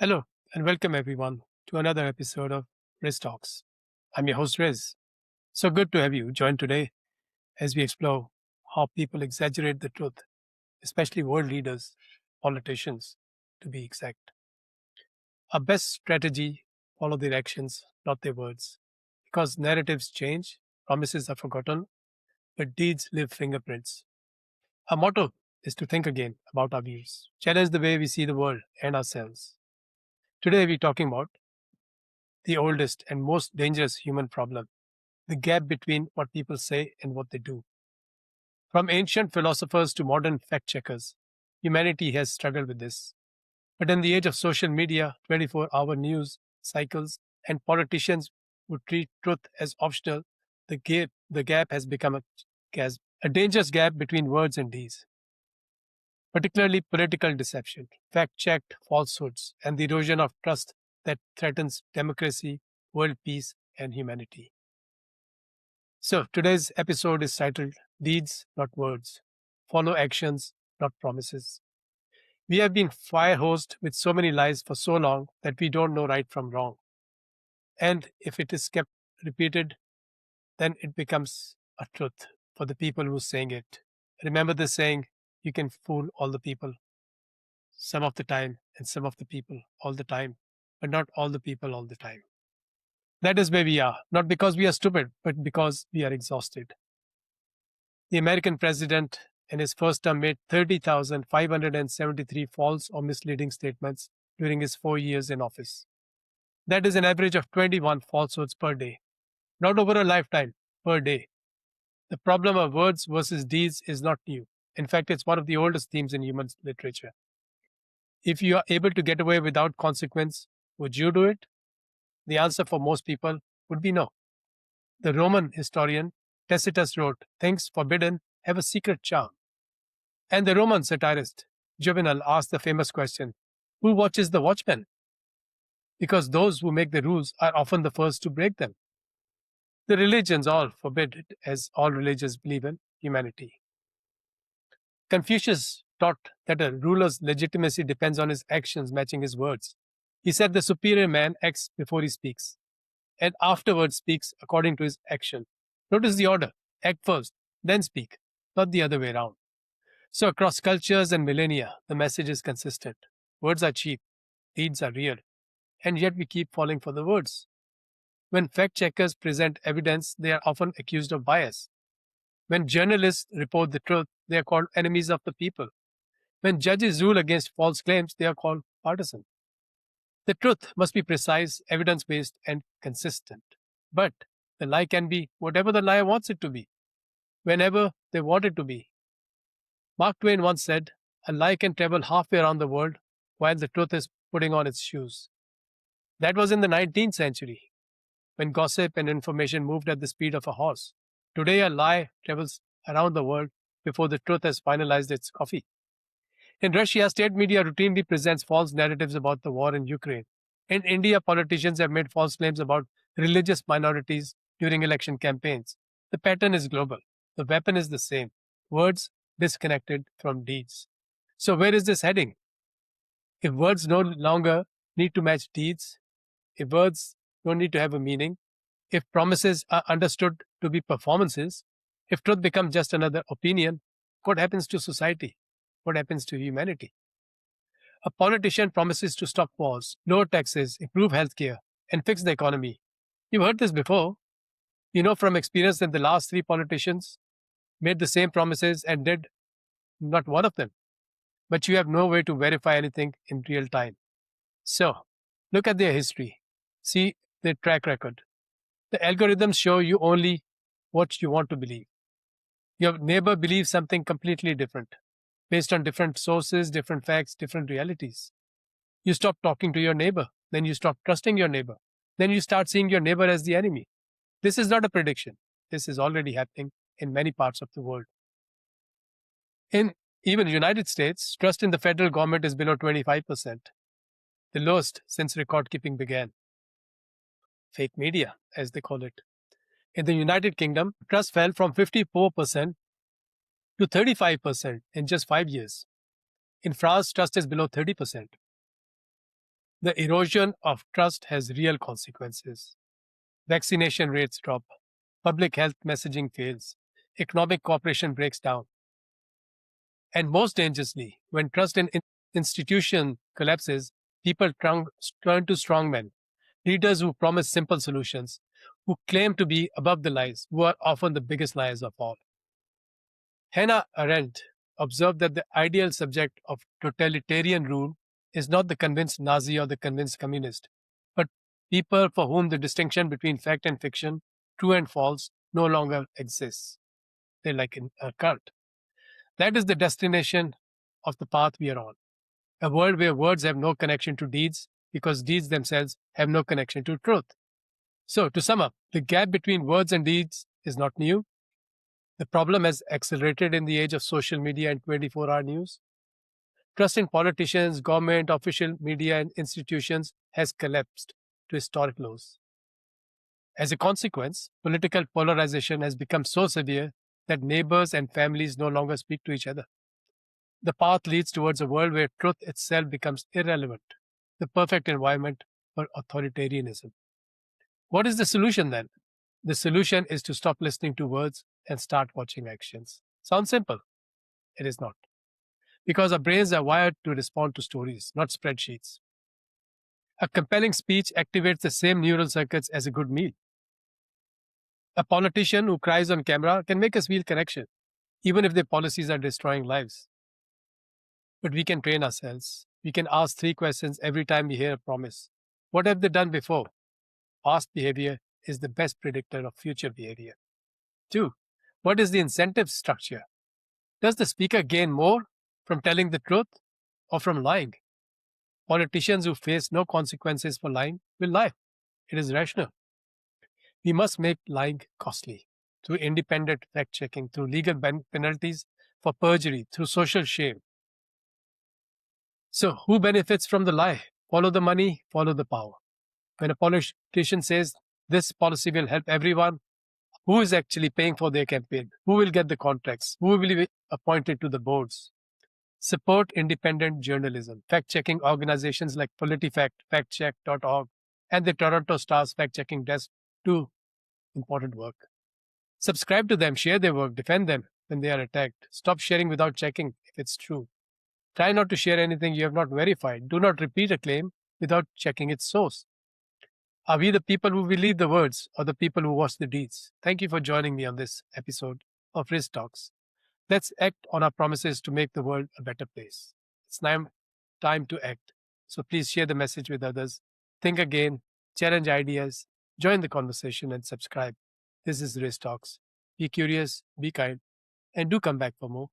Hello, and welcome everyone to another episode of Riz Talks. I'm your host, Riz. So good to have you join today as we explore how people exaggerate the truth, especially world leaders, politicians, to be exact. Our best strategy follow their actions, not their words. Because narratives change, promises are forgotten, but deeds leave fingerprints. Our motto is to think again about our views, challenge the way we see the world and ourselves. Today we're talking about the oldest and most dangerous human problem, the gap between what people say and what they do. From ancient philosophers to modern fact checkers, humanity has struggled with this. But in the age of social media, 24-hour news cycles, and politicians who treat truth as optional, the gap has become a dangerous gap between words and deeds, particularly political deception, fact checked falsehoods, and the erosion of trust that threatens democracy, world peace, and humanity. So, today's episode is titled Deeds, Not Words. Follow actions, not promises. We have been fire hosed with so many lies for so long that we don't know right from wrong. And if it is kept repeated, then it becomes a truth for the people who saying it. Remember the saying, you can fool all the people some of the time and some of the people all the time, but not all the people all the time. That is where we are, not because we are stupid, but because we are exhausted. The American president in his first term made 30,573 false or misleading statements during his 4 years in office. That is an average of 21 falsehoods per day, not over a lifetime, per day. The problem of words versus deeds is not new. In fact, it's one of the oldest themes in human literature. If you are able to get away without consequence, would you do it? The answer for most people would be no. The Roman historian Tacitus wrote, things forbidden have a secret charm. And the Roman satirist Juvenal asked the famous question, who watches the watchman? Because those who make the rules are often the first to break them. The religions all forbid it, as all religions believe in humanity. Confucius taught that a ruler's legitimacy depends on his actions matching his words. He said the superior man acts before he speaks, and afterwards speaks according to his action. Notice the order: act first, then speak, not the other way around. So, across cultures and millennia, the message is consistent. Words are cheap, deeds are real, and yet we keep falling for the words. When fact checkers present evidence, they are often accused of bias. When journalists report the truth, they are called enemies of the people. When judges rule against false claims, they are called partisan. The truth must be precise, evidence based, and consistent. But the lie can be whatever the liar wants it to be, whenever they want it to be. Mark Twain once said, a lie can travel halfway around the world while the truth is putting on its shoes. That was in the 19th century, when gossip and information moved at the speed of a horse. Today, a lie travels around the world before the truth has finalized its coffee. In Russia, state media routinely presents false narratives about the war in Ukraine. In India, politicians have made false claims about religious minorities during election campaigns. The pattern is global. The weapon is the same: words disconnected from deeds. So, where is this heading? If words no longer need to match deeds, if words don't need to have a meaning, if promises are understood to be performances, if truth becomes just another opinion, what happens to society? What happens to humanity? A politician promises to stop wars, lower taxes, improve healthcare, and fix the economy. You've heard this before. You know from experience that the last three politicians made the same promises and did not one of them. But you have no way to verify anything in real time. So, look at their history. See their track record. The algorithms show you only what you want to believe. Your neighbor believes something completely different, based on different sources, different facts, different realities. You stop talking to your neighbor, then you stop trusting your neighbor, then you start seeing your neighbor as the enemy. This is not a prediction. This is already happening in many parts of the world. In even the United States, trust in the federal government is below 25%, the lowest since record keeping began. Fake media, as they call it. In the United Kingdom, trust fell from 54% to 35% in just 5 years. In France, trust is below 30%. The erosion of trust has real consequences. Vaccination rates drop, public health messaging fails, economic cooperation breaks down. And most dangerously, when trust in institution collapses, people turn to strongmen, leaders who promise simple solutions, who claim to be above the lies, who are often the biggest liars of all. Hannah Arendt observed that the ideal subject of totalitarian rule is not the convinced Nazi or the convinced communist, but people for whom the distinction between fact and fiction, true and false, no longer exists. They're like in a cult. That is the destination of the path we are on. A world where words have no connection to deeds because deeds themselves have no connection to truth. So, to sum up, the gap between words and deeds is not new. The problem has accelerated in the age of social media and 24-hour news. Trust in politicians, government, official media, and institutions has collapsed to historic lows. As a consequence, political polarization has become so severe that neighbors and families no longer speak to each other. The path leads towards a world where truth itself becomes irrelevant, the perfect environment for authoritarianism. What is the solution then? The solution is to stop listening to words and start watching actions. Sounds simple. It is not. Because our brains are wired to respond to stories, not spreadsheets. A compelling speech activates the same neural circuits as a good meal. A politician who cries on camera can make us feel connection, even if their policies are destroying lives. But we can train ourselves. We can ask 3 questions every time we hear a promise. What have they done before? Past behavior is the best predictor of future behavior. 2. What is the incentive structure? Does the speaker gain more from telling the truth or from lying? Politicians who face no consequences for lying will lie. It is rational. We must make lying costly through independent fact checking, through legal penalties for perjury, through social shame. So, who benefits from the lie? Follow the money, follow the power. When a politician says this policy will help everyone, who is actually paying for their campaign? Who will get the contracts? Who will be appointed to the boards? Support independent journalism. Fact-checking organizations like PolitiFact, factcheck.org, and the Toronto Star's fact-checking desk do important work. Subscribe to them, share their work, defend them when they are attacked. Stop sharing without checking if it's true. Try not to share anything you have not verified. Do not repeat a claim without checking its source. Are we the people who believe the words or the people who watch the deeds? Thank you for joining me on this episode of Risk Talks. Let's act on our promises to make the world a better place. It's now time to act. So please share the message with others. Think again, challenge ideas, join the conversation and subscribe. This is Risk Talks. Be curious, be kind, and do come back for more.